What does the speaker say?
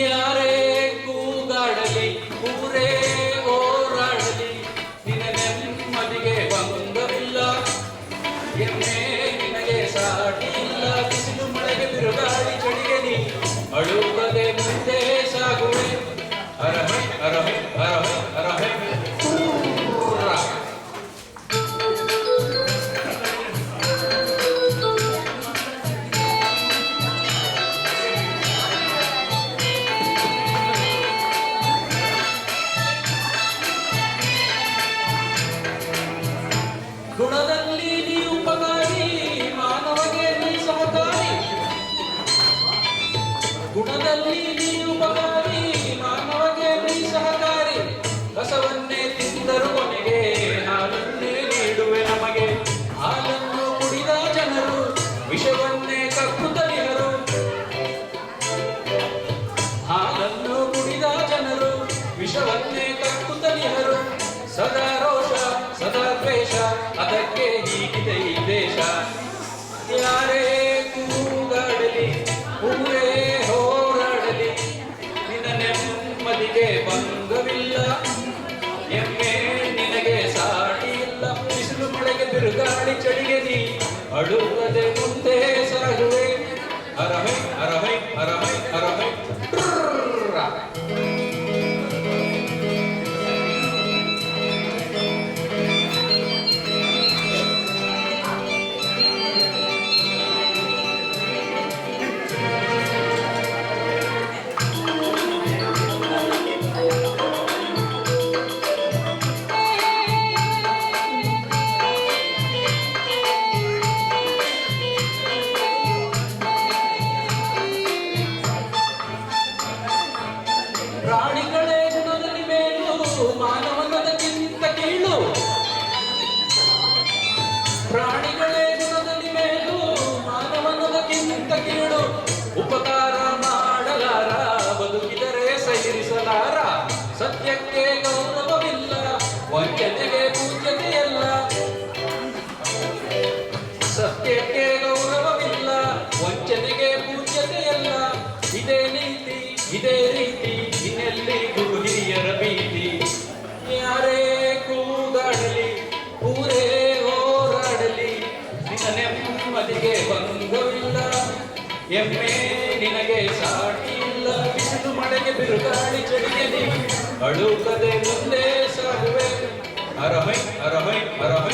ಯಾರೇ ಕೂಗಾಡಲಿ ಊರೇ ಹೋರಾಡಲಿ ನಿನ್ನ ನೆಮ್ಮದಿಗೆ ಭಂಗವಿಲ್ಲ. ಎಮ್ಮೆ ನಿನಗೆ ಸಾಟಿ ಇಲ್ಲ. ಬಿಸಿಲು ಮಳೆಗೆ ಬಿರುಗಾಳಿ ಚಳಿಗೆ ನೀ ಅಳುವುದೇ ಮುಂದೆ ಸಾಗುವೆ. ಅರಹೈ ಅರಹೈ ಅರಹೈ ಅರಹೈ ಗುಣದಲ್ಲಿ ನೀ ಉಪಕಾರಿ, ಮಾನವಗೆ ನೀ ಸಹಕಾರಿ. ಗುಣದಲ್ಲಿ ನೀ ಉಪಕಾರಿ, ಮಾನವಗೆ ನೀ ಸಹಕಾರಿ. ಕಸವನ್ನೇ ತಿಂದರು ಕೊನೆಗೆ ಹಾಲನ್ನೇ ನೀಡುವೆ ನಮಗೆ. ಹಾಲನ್ನು ಕುಡಿದ ಜನರು ವಿಷವನ್ನೇ ಕಕ್ಕುತ್ತಲಿಹರು. ಹಾಲನ್ನು ಕುಡಿದ ಜನರು ವಿಷವನ್ನೇ ಕಕ್ಕುತ್ತಲಿಹರು. ಸದಾ ರೋಷ ಸದಾ ದ್ವೇಷ, ಅದಕ್ಕೆ ಹೀಗಿದೆ ಈ ದೇಶ. ಯಾರೇ ಕೂಗಾಡಲಿ ಊರೇ ಹೋರಾಡಲಿ ನಿನ್ನ ನೆಮ್ಮದಿಗೆ ಭಂಗವಿಲ್ಲ. ಎಮ್ಮೆ ನಿನಗೆ ಸಾಟಿ ಇಲ್ಲ. ಬಿಸಿಲು ಮಳೆಗೆ ಬಿರುಗಾಳಿ ಚಳಿಗೆ ನೀ ಅಳುವುದೇ ಮುಂದೆ ಸಾಗುವೆ. ಅರಹೈ ಅರಹೈ ಅರಹೈ ಅರಹೈ. ಪ್ರಾಣಿಗಳೇ ಗುಣದಲ್ಲಿ ಮೇಲು, ಮಾನವನದಕ್ಕಿಂತ ಕೀಳು. ಪ್ರಾಣಿಗಳೇ ಗುಣದಲ್ಲಿ ಮೇಲು, ಮಾನವನದಕ್ಕಿಂತ ಕೀಳು. ಉಪಕಾರ ಮಾಡಲಾರ, ಬದುಕಿದರೆ ಸಹಿಸಲಾರ. ಸತ್ಯಕ್ಕೆ ಗೌರವವಿಲ್ಲ, ವಂಚನೆಗೆ ಪೂಜ್ಯತೆಯಲ್ಲ. ಸತ್ಯಕ್ಕೆ ಗೌರವವಿಲ್ಲ, ವಂಚನೆಗೆ ಪೂಜ್ಯತೆಯಲ್ಲ. ಇದೇ ನೀತಿ ಇದೇ ರೀತಿ, ಇನ್ನೆಲ್ಲಿ ಗುರು ಹಿರಿಯರ ಭೀತಿ. ಯಾರೇ ಕೂಗಾಡಲಿ ಊರೇ ಹೋರಾಡಲಿ ನಿನ್ನ ನೆಮ್ಮದಿಗೆ ಭಂಗವಿಲ್ಲ. ಎಮ್ಮೆ ನಿನಗೆ ಸಾಟಿ ಇಲ್ಲ. ಬಿಸಿಲು ಮಳೆಗೆ ಬಿರುಗಾಳಿ ಚಳಿಗೆ ನೀ ಅಳುಕದೆ ಮುಂದೆ ಸಾಗುವೆ. ಅರಹೈ ಅರಹೈ ಅರಹೈ